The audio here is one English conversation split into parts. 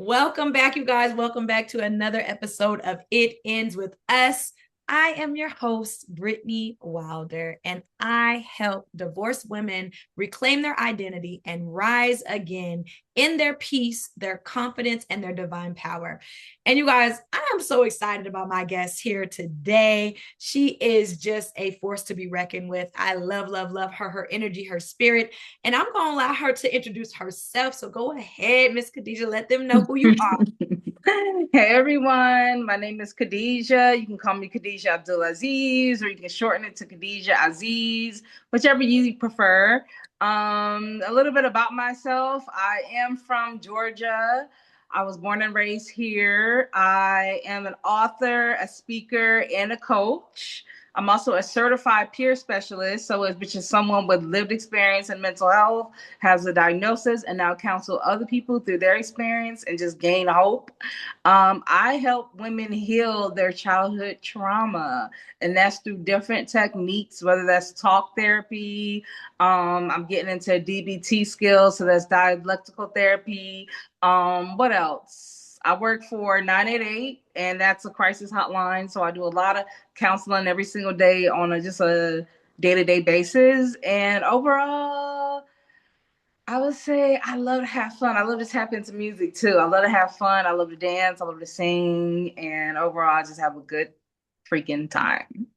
Welcome back, you guys. Welcome back to another episode of It Ends With Us. I am your host, Brittany Wilder, and I help divorced women reclaim their identity and rise again in their peace, their confidence, and their divine power. And you guys, I am so excited about my guest here today. She is just a force to be reckoned with. I love her energy, her spirit. And I'm going to allow her to introduce herself. So go ahead, Miss Khadijah, let them know who you are. Hey everyone, my name is Khadijah. You can call me Khadijah Abdul-Azeez, or you can shorten it to Khadijah Aziz, whichever you prefer. A little bit about myself. I am from Georgia. I was born and raised here. I am an author, a speaker, and a coach. I'm also a certified peer specialist, which is someone with lived experience in mental health, has a diagnosis, and now counsel other people through their experience and just gain hope. I help women heal their childhood trauma, and that's through different techniques, whether that's talk therapy. I'm getting into DBT skills, so that's dialectical therapy. What else? I work for 988, and that's a crisis hotline. So I do a lot of counseling every single day on just a day-to-day basis. And overall, I would say I love to have fun. I love to tap into music too. I love to have fun. I love to dance. I love to sing. And overall, I just have a good freaking time.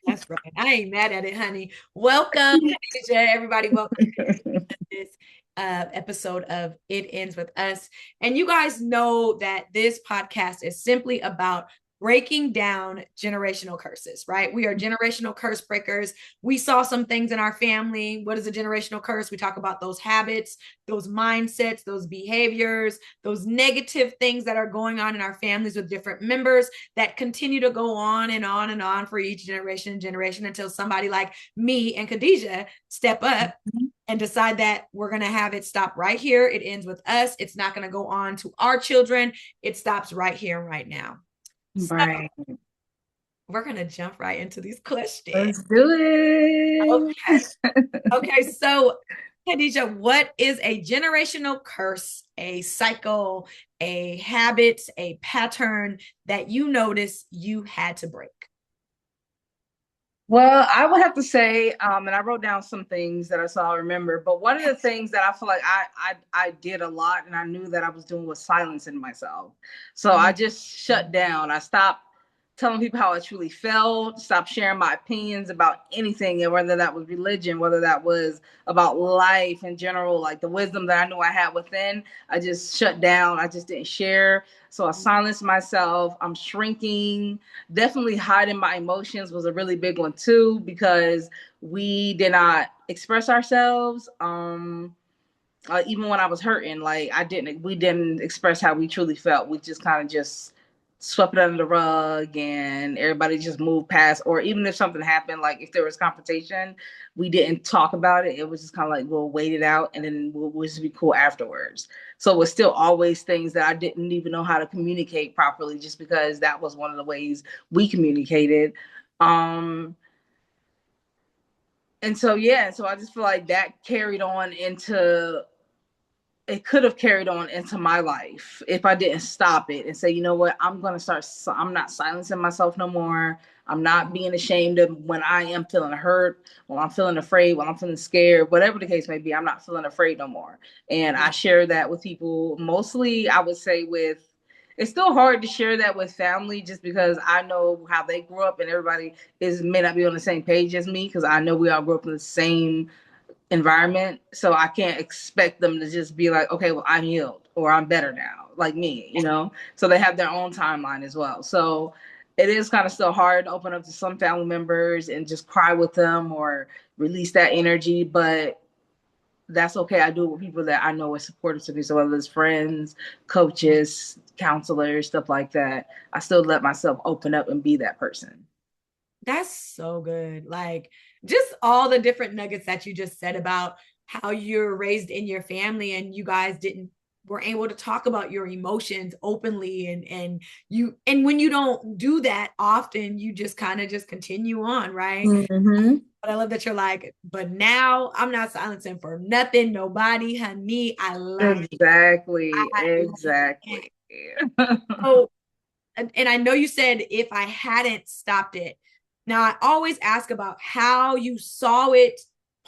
That's right. I ain't mad at it, honey. Welcome, Khadijah. Everybody, welcome to this episode of It Ends With Us. And you guys know that this podcast is simply about breaking down generational curses, right? We are generational curse breakers. We saw some things in our family. What is a generational curse? We talk about those habits, those mindsets, those behaviors, those negative things that are going on in our families with different members that continue to go on and on and on for each generation and generation until somebody like me and Khadijah step up and decide that we're going to have it stop right here. It ends with us. It's not going to go on to our children. It stops right here and right now. So Right. we're going to jump right into these questions. Let's do Okay. Okay. So, Khadijah, what is a generational curse, a cycle, a habit, a pattern that you notice you had to break? Well, I would have to say, and I wrote down some things that I saw I remember, but one of the things that I feel like I did a lot and I knew that I was doing was silencing myself. So I just shut down. I stopped telling people how I truly felt, stopped sharing my opinions about anything, and whether that was religion, whether that was about life in general, like the wisdom that I knew I had within, I just shut down. I just didn't share. So I silenced myself. I'm shrinking. Definitely hiding my emotions was a really big one too, because we did not express ourselves. Even when I was hurting, like we didn't express how we truly felt. We just kind of just swept it under the rug and everybody just moved past. Or even if something happened, like if there was confrontation, we didn't talk about it. It was just kind of like, we'll wait it out and then we'll just be cool afterwards. So it was still always things that I didn't even know how to communicate properly, just because that was one of the ways we communicated. Um, and so, yeah, so I just feel like that carried on into it could have carried on into my life if I didn't stop it and say, you know what, I'm not silencing myself no more. I'm not being ashamed of when I am feeling hurt, when I'm feeling afraid, when I'm feeling scared, whatever the case may be, I'm not feeling afraid no more. And I share that with people, mostly I would say it's still hard to share that with family, just because I know how they grew up and everybody may not be on the same page as me, because I know we all grew up in the same environment. So I can't expect them to just be like, okay, well, I'm healed or I'm better now, like me. So they have their own timeline as well. So it is kind of still hard to open up to some family members and just cry with them or release that energy. But that's okay. I do it with people that I know are supportive to me. So whether it's friends, coaches, counselors, stuff like that, I still let myself open up and be that person. That's so good. Like just all the different nuggets that you just said about how you're raised in your family and you guys didn't were able to talk about your emotions openly and when you don't do that often, you just kind of just continue on, right? Mm-hmm. But I love that you're like, but now I'm not silencing for nothing, nobody, honey. I love it. Exactly, I love exactly. it. So, and I know you said if I hadn't stopped it. Now, I always ask about how you saw it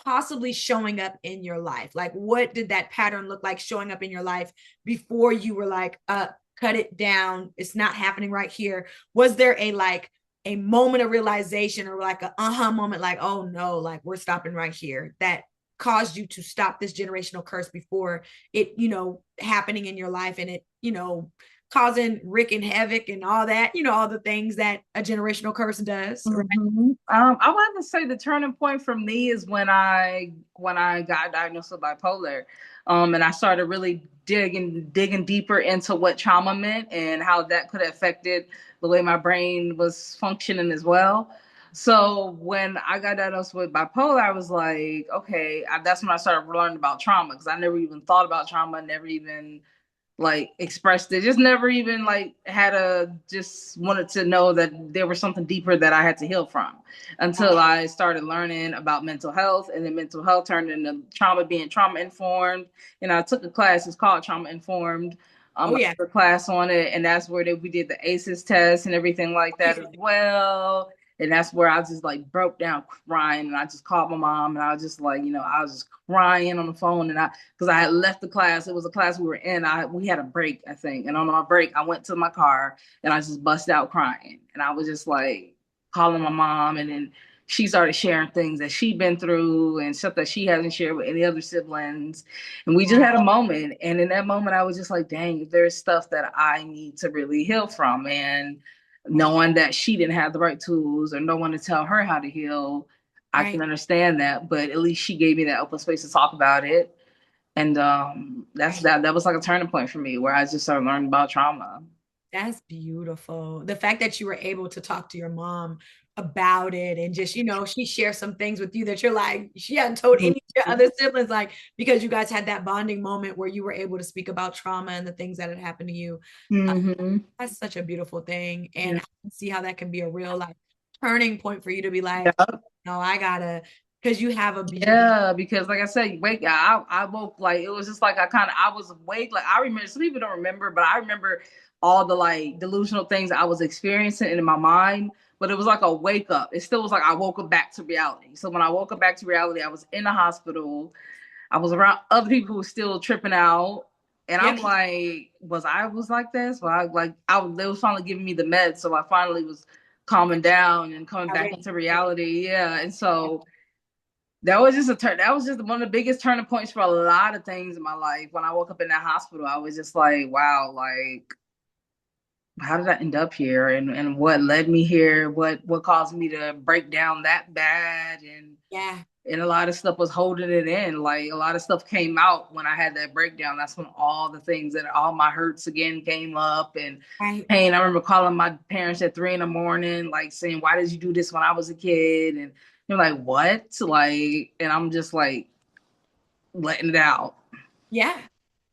possibly showing up in your life. Like, what did that pattern look like showing up in your life before you were like, cut it down? It's not happening right here. Was there a moment of realization or like a moment, like, oh no, like we're stopping right here, that caused you to stop this generational curse before it, happening in your life and it, causing Rick and havoc and all that, all the things that a generational curse does, right? I wanted to say the turning point for me is when I got diagnosed with bipolar, and I started really digging deeper into what trauma meant and how that could have affected the way my brain was functioning as well. So when I got diagnosed with bipolar, I was like, okay, that's when I started learning about trauma because I never even thought about trauma, never even like expressed it, just never even like had a just wanted to know that there was something deeper that I had to heal from until I started learning about mental health, and then mental health turned into trauma being trauma informed. And I took a class, it's called trauma informed. Oh I yeah. took a class on it, and that's where we did the ACEs test and everything like that as well. And that's where I just like broke down crying, and I just called my mom, and I was just like, I was just crying on the phone, and because I had left the class. It was a class we were in. We had a break, I think. And on my break, I went to my car and I just bust out crying. And I was just like calling my mom. And then she started sharing things that she'd been through and stuff that she hasn't shared with any other siblings. And we just had a moment. And in that moment, I was just like, dang, there's stuff that I need to really heal from. And knowing that she didn't have the right tools or no one to tell her how to heal, I Right. can understand that, but at least she gave me that open space to talk about it. And that's Right. that was like a turning point for me where I just started learning about trauma. That's beautiful. The fact that you were able to talk to your mom about it and just, she shared some things with you that you're like, she hadn't told any of your other siblings, like, because you guys had that bonding moment where you were able to speak about trauma and the things that had happened to you. Uh, Mm-hmm. that's such a beautiful thing. And Yeah. I can see how that can be a real like turning point for you to be like, Yeah. no, I gotta, because you have a beautiful, Yeah, because like I said, wake. I woke like it was just like I was awake. Like I remember, some people don't remember, but I remember all the like delusional things I was experiencing in my mind. But it was like a wake up. It still was like I woke up back to reality. So when I woke up back to reality, I was in the hospital. I was around other people who were still tripping out. And I'm yep. like, was like this? Well, they was finally giving me the meds. So I finally was calming down and coming back into reality. Yeah. And so that was just one of the biggest turning points for a lot of things in my life. When I woke up in that hospital, I was just like, wow, like how did I end up here, and what led me here, what caused me to break down that bad, Yeah. and a lot of stuff was holding it in. Like a lot of stuff came out when I had that breakdown. That's when all the things that all my hurts again came up, and Right. pain. I remember calling my parents at 3 a.m, like saying, "Why did you do this when I was a kid?" And they're like, "What?" Like, and I'm just like letting it out. Yeah.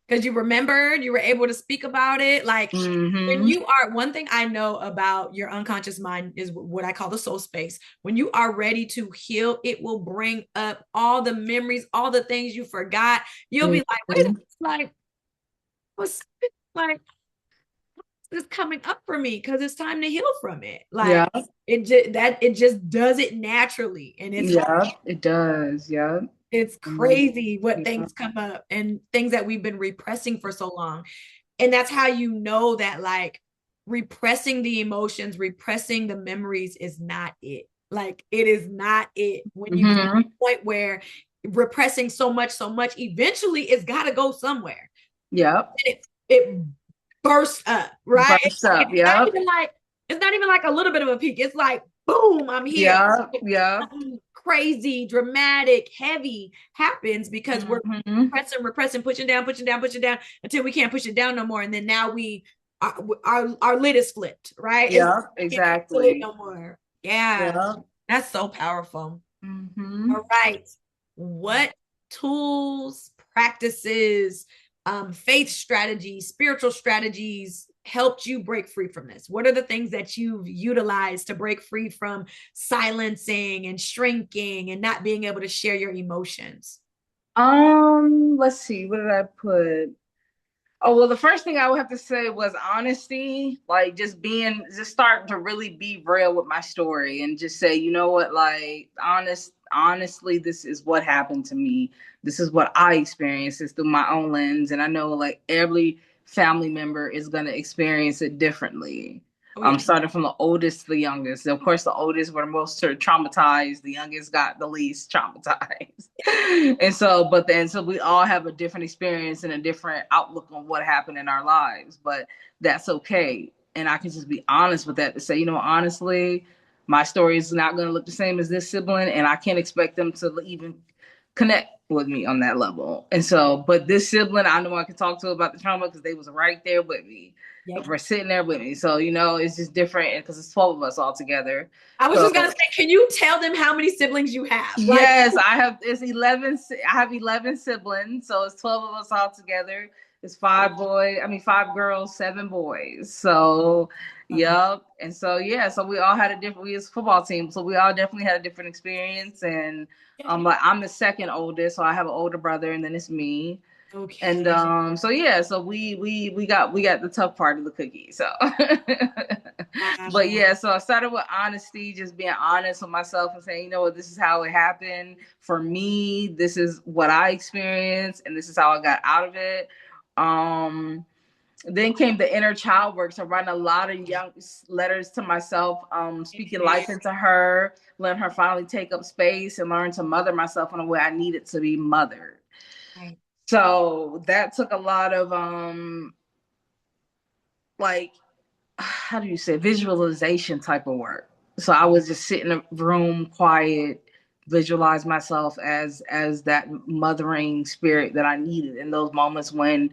Because you remembered, you were able to speak about it. Like when Mm-hmm. you are, one thing I know about your unconscious mind is what I call the soul space. When you are ready to heal, it will bring up all the memories, all the things you forgot. You'll be like, wait, Mm-hmm. it's like, what's like this coming up for me? Because it's time to heal from it. Like Yeah. it just does it naturally. And it's like, Yeah. It does. Yeah. it's Mm-hmm. crazy what Yeah. things come up and things that we've been repressing for so long. And that's how you know that like repressing the emotions, repressing the memories is not it. Like it is not it. When you get to Mm-hmm. the point where repressing so much, eventually it's got to go somewhere. Yep. It bursts up, right? Burst up. Yep. It's not even like a little bit of a peak. It's like boom, I'm here. Yep. Yep. Something crazy, dramatic, heavy happens because we're Mm-hmm. repressing, pushing down until we can't push it down no more. And then now our lid is flipped, right? It's Yep. I can't feel it Exactly. no more. Yeah, Yep. that's so powerful. Mm-hmm. All right. What tools, practices, faith strategies, spiritual strategies helped you break free from this? What are the things that you've utilized to break free from silencing and shrinking and not being able to share your emotions? Let's see, what did I put? Oh, well, the first thing I would have to say was honesty, like just starting to really be real with my story and just say, you know what, like honestly, this is what happened to me. This is what I experienced. It's through my own lens. And I know like every family member is going to experience it differently. Oh yeah. Starting from the oldest to the youngest. Of course, the oldest were the most sort of traumatized. The youngest got the least traumatized. And so, but then, so we all have a different experience and a different outlook on what happened in our lives, but that's okay. And I can just be honest with that to say, you know, honestly, my story is not going to look the same as this sibling, and I can't expect them to even connect with me on that level. And so, but this sibling, I know I can talk to about the trauma because they was right there with me. Yep. For sitting there with me. So, you know, it's just different because it's 12 of us all together. I was So just gonna say, can you tell them how many siblings you have? Like, yes, it's 11. I have 11 siblings, so it's 12 of us all together. It's five girls, seven boys. So, yep. And so yeah, so we all had a different. We was a football team, so we all definitely had a different experience. And like I'm the second oldest, so I have an older brother, and then it's me. And okay. so yeah, so we got the tough part of the cookie. So but Wow. yeah, so I started with honesty, just being honest with myself and saying, you know what, this is how it happened for me. This is what I experienced, and this is how I got out of it. Then came the inner child work. So writing a lot of young letters to myself, speaking life into her, letting her finally take up space and learn to mother myself in a way I needed to be mothered. Right. So that took a lot of like how do you say visualization type of work. So I was just sit in a room quiet, visualize myself as that mothering spirit that I needed in those moments when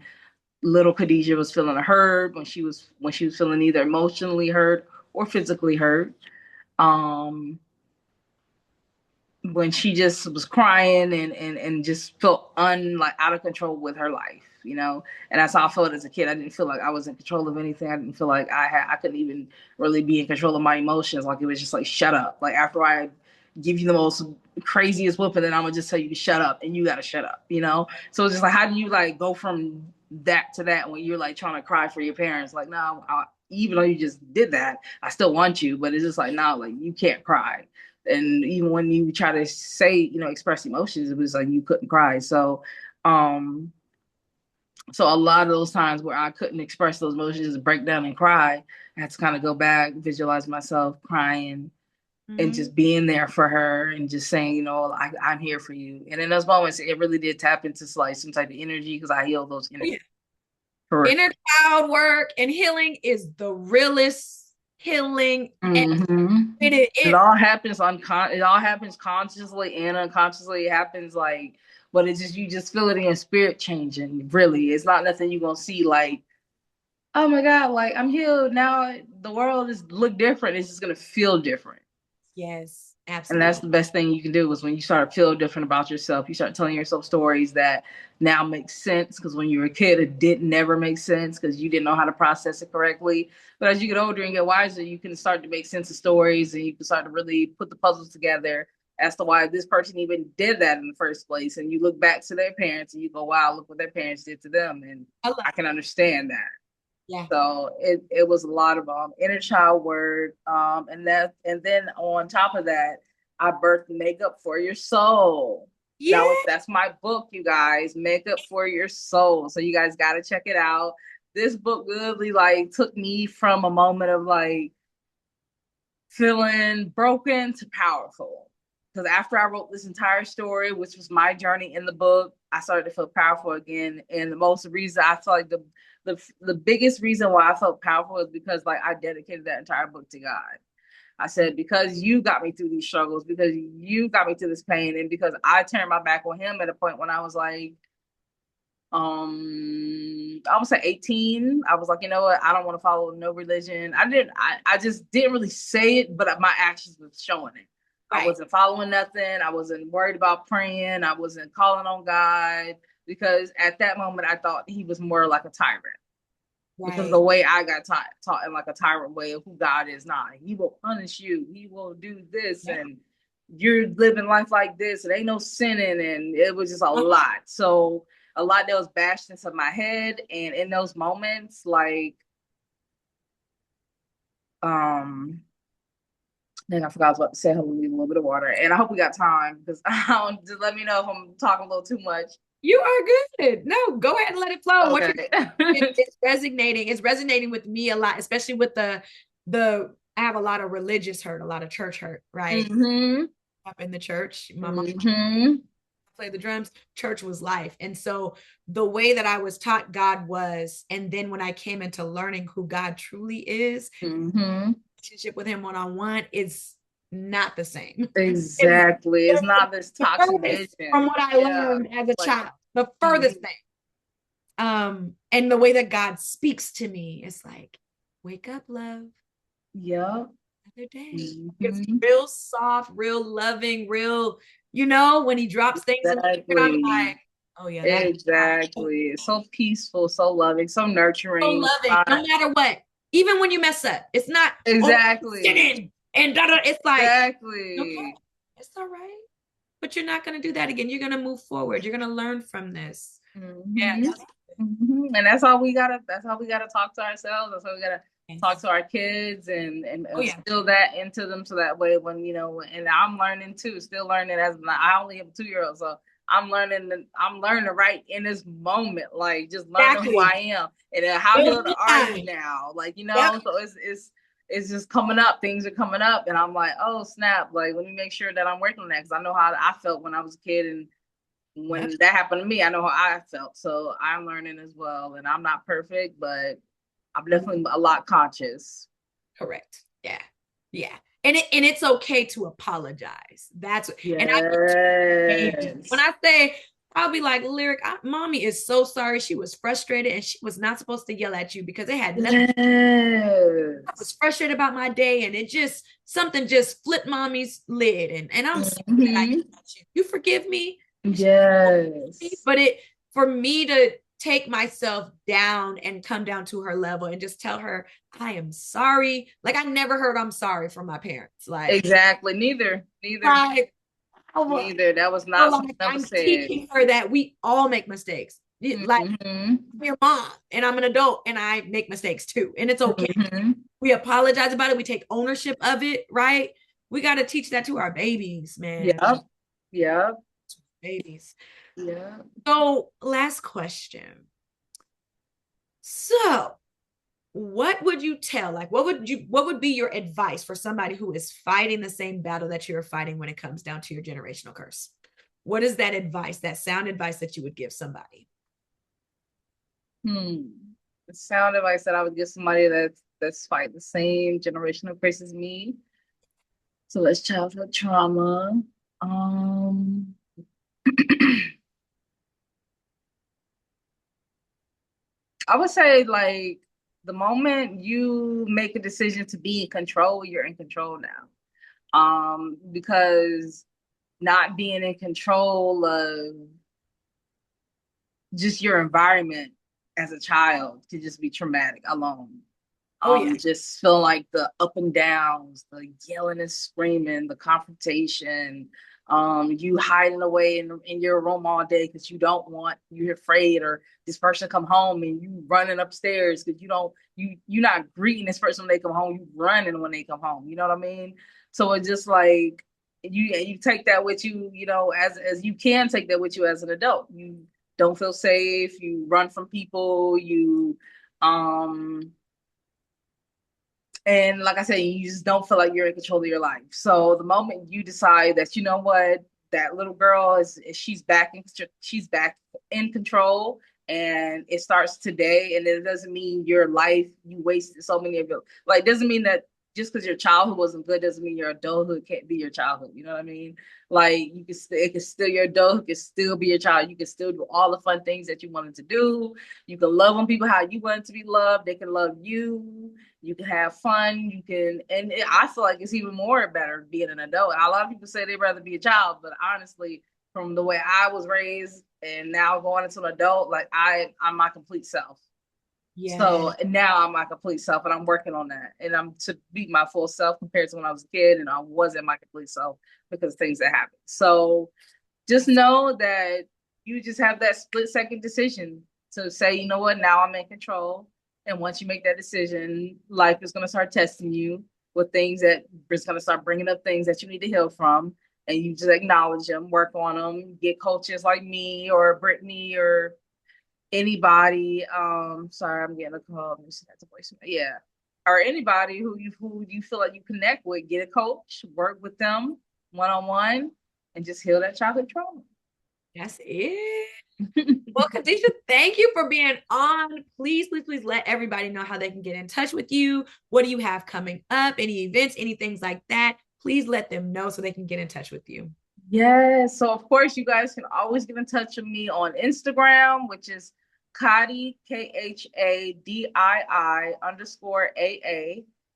little Khadijah was feeling hurt, when she was feeling either emotionally hurt or physically hurt. Um when she just was crying and just felt like out of control with her life, you know. And that's how I felt as a kid. I didn't feel like I was in control of anything. I didn't feel like I couldn't even really be in control of my emotions. Like it was just like shut up. Like after I give you the most craziest whooping, then I'm gonna just tell you to shut up and you gotta shut up, you know. So it's just like how do you like go from that to that when you're like trying to cry for your parents? Like no, even though you just did that, I still want you, but it's just like no, like you can't cry. And even when you try to say, you know, express emotions, it was like you couldn't cry. Um so a lot of those times where I couldn't express those emotions, break down and cry, I had to kind of go back, visualize myself crying and Mm-hmm. just being there for her and just saying, you know, I'm here for you. And in those moments, it really did tap into like some type of energy because I healed those Oh, energy. yeah. Correct. Inner child work and healing is the realest healing. And Mm-hmm. It it all happens it all happens consciously and unconsciously. It happens like, but it's just you just feel it in your spirit changing. Really, it's not nothing you're gonna see like, oh my god, like I'm healed now. The world is look different. It's just gonna feel different. yes, And that's absolutely. the best thing you can do is when you start to feel different about yourself, you start telling yourself stories that now make sense. Because when you were a kid, it didn't never make sense because you didn't know how to process it correctly. But as you get older and get wiser, you can start to make sense of stories and you can start to really put the puzzles together as to why this person even did that in the first place. And you look back to their parents and you go, wow, look what their parents did to them. And I love I can it. understand that. Yeah. So it was a lot of inner child work, and then on top of that, I birthed Makeup for Your Soul. Yeah. That's my book, you guys. Makeup for Your Soul. So you guys got to check it out. This book really like took me from a moment of like feeling broken to powerful. Because after I wrote this entire story, which was my journey in the book, I started to feel powerful again. And the most reason I felt like the biggest reason why I felt powerful is because like I dedicated that entire book to God. I said, because you got me through these struggles, because you got me through this pain, and because I turned my back on him at a point when I was like, I would say 18. I was like, you know what, I don't want to follow no religion. I just didn't really say it, but my actions were showing it. I Right. wasn't following nothing. I wasn't worried about praying. I wasn't calling on God because at that moment I thought he was more like a tyrant. because Right. the way I got taught in like a tyrant way of who God is not. He will punish you. He will do this, Yeah. and you're living life like this. It ain't no sinning, and it was just a Uh-huh. lot. So a lot that was bashed into my head, and in those moments, like then I forgot I was about to say. Hello, need a little bit of water, and I hope we got time because just let me know if I'm talking a little too much. You are good. No, go ahead and let it flow. What Okay. you're it's resonating. It's resonating with me a lot, especially with the I have a lot of religious hurt, a lot of church hurt, right? Mm-hmm. Up in the church. My mom Mm-hmm. played the drums. Church was life. And so the way that I was taught God was, and then when I came into learning who God truly is, Mm-hmm. relationship with him one-on-one is not the same. It's Exactly. It's not this the toxic furthest from vision. what I Yeah. learned as a Like, child, the mm-hmm. furthest thing. And the way that God speaks to me is like, wake up, love, Yeah. another day. It's Mm-hmm. real soft, real loving, real, when he drops things in my spirit, I'm Exactly. like, oh yeah, that's God. Exactly. It's so peaceful, so loving, so So nurturing. loving, no Not matter what. Even when you mess up, it's not, oh, exactly. sinning and da da. It's like, okay, Exactly. it's all right. But you're not going to do that again. You're going to move forward. You're going to learn from this. Yeah, Mm-hmm. that's Mm-hmm. And that's how we gotta talk to ourselves. That's how we gotta talk yes. to our kids and Oh yeah, instill that into them so that way when and I'm learning too, still learning I only have a 2 year old, so I'm learning right in this moment, like just learning who I exactly. am and then how Real healed are you time. now, like Yep. so it's just coming up, things are coming up, and I'm like, oh snap, like let me make sure that I'm working on that because I know how I felt when I was a kid, and Yep. when that happened to me, I know how I felt. So I'm learning as well. And I'm not perfect, but I'm definitely a lot conscious. Correct. Yeah. Yeah. And it's okay to apologize. And I when Yes. I say I'll be like, Lyric, mommy is so sorry. She was frustrated and she was not supposed to yell at you because it had nothing. I was Yes. frustrated about my day and it just something just flipped mommy's lid. And I'm sorry that I Hmm. yelled at you. You forgive me? Yes. But it for me to take myself down and come down to her level and just tell her I am sorry. Like I never heard I'm sorry from my parents. Exactly. Neither. Neither. Like oh, Neither. That was so not something like that I'm was said. teaching her that we all make mistakes. Like Hmm. I'm your mom and I'm an adult and I make mistakes too. And it's okay. Hmm. We apologize about it. We take ownership of it, right? We got to teach that to our babies, man. Yep. Yep. Babies. Yep. So, last question. So, what would you tell? Like, what would be your advice for somebody who is fighting the same battle that you're fighting when it comes down to your generational curse? What is that advice, that sound advice that you would give somebody? Hmm. The sound advice that I would give somebody that's fighting the same generational curse as me. So that's childhood trauma. Um, I would say like the moment you make a decision to be in control, you're in control now. Because not being in control of just your environment as a child could just be traumatic alone. Oh, yeah. Just feeling like the up and downs, the yelling and screaming, the confrontation, you hiding away in your room all day because you're afraid, or this person come home and you running upstairs because you're not greeting this person when they come home, you running when they come home. You know what I mean? So it's just like you take that with you, as you can take that with you as an adult. You don't feel safe, you run from people, um and like I said, you just don't feel like you're in control of your life. So the moment you decide that, you know what, that little girl she's back in control, and it starts today. And it doesn't mean your life, you wasted so many of your, like, doesn't mean that just because your childhood wasn't good doesn't mean your adulthood can't be your childhood. You know what I mean? Like it can still, your adulthood can still be your child. You can still do all the fun things that you wanted to do. You can love on people how you wanted to be loved. They can love you. You can have fun. I feel like it's even more better being an adult. A lot of people say they'd rather be a child, but honestly, from the way I was raised and now going into an adult, like I'm my complete self. Yeah. So now I'm my complete self, and I'm working on that. And I'm to be my full self compared to when I was a kid, and I wasn't my complete self because of things that happened. So just know that you just have that split second decision to say, you know what, now I'm in control. And once you make that decision, life is going to start testing you with things that it's going to start bringing up things that you need to heal from. And you just acknowledge them, work on them, get coaches like me or Brittany or anybody. Sorry, I'm getting a call. Let me see, that's a voicemail. Yeah. Or anybody who you feel like you connect with, get a coach, work with them one on one, and just heal that childhood trauma. That's it. Well, Khadijah, thank you for being on. Please, please, please let everybody know how they can get in touch with you. What do you have coming up? Any events, any things like that? Please let them know so they can get in touch with you. Yes. So of course you guys can always get in touch with me on Instagram, which is Khadi Khadii_AA,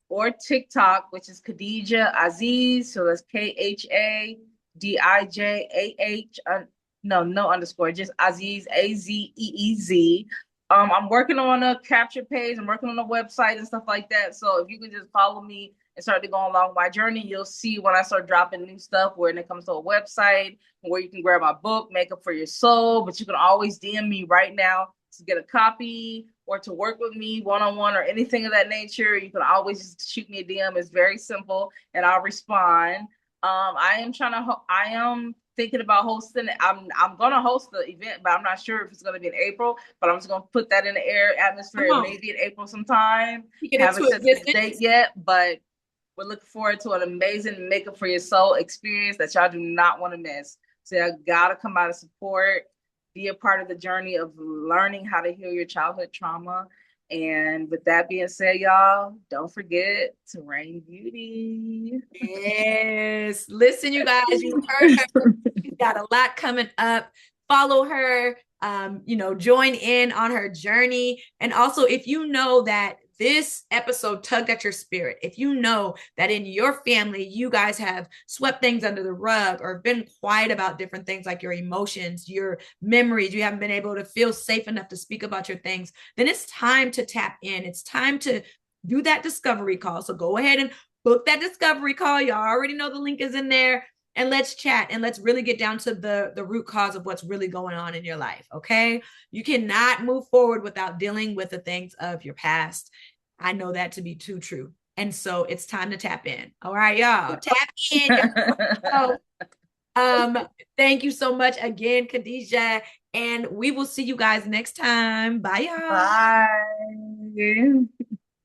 or TikTok, which is Khadijah Aziz. So that's Khadijah. No underscore, just Aziz, Azeez. I'm working on a capture page. I'm working on a website and stuff like that. So if you can just follow me and start to go along my journey, you'll see when I start dropping new stuff when it comes to a website where you can grab my book, Makeup for Your Soul. But you can always DM me right now to get a copy or to work with me one-on-one or anything of that nature. You can always just shoot me a DM. It's very simple and I'll respond. I am thinking about hosting. I'm gonna host the event, but I'm not sure if it's gonna be in April. But I'm just gonna put that in the air Come atmosphere, on. maybe in April sometime. Speak it Haven't into set the date existence. yet, but we're looking forward to an amazing Makeup for Your Soul experience that y'all do not want to miss. So y'all gotta come out and support, be a part of the journey of learning how to heal your childhood trauma. And with that being said, y'all, don't forget to reign beauty. Yes. Listen, you guys, you heard her. She's got a lot coming up. Follow her, join in on her journey. And also, if you know that this episode tugged at your spirit, if you know that in your family, you guys have swept things under the rug or been quiet about different things like your emotions, your memories, you haven't been able to feel safe enough to speak about your things, then it's time to tap in. It's time to do that discovery call. So go ahead and book that discovery call. Y'all already know the link is in there. And let's chat and let's really get down to the root cause of what's really going on in your life. Okay. You cannot move forward without dealing with the things of your past. I know that to be too true. And so it's time to tap in. All right, y'all. Tap in. Y'all. Thank you so much again, Khadijah. And we will see you guys next time. Bye, y'all. Bye.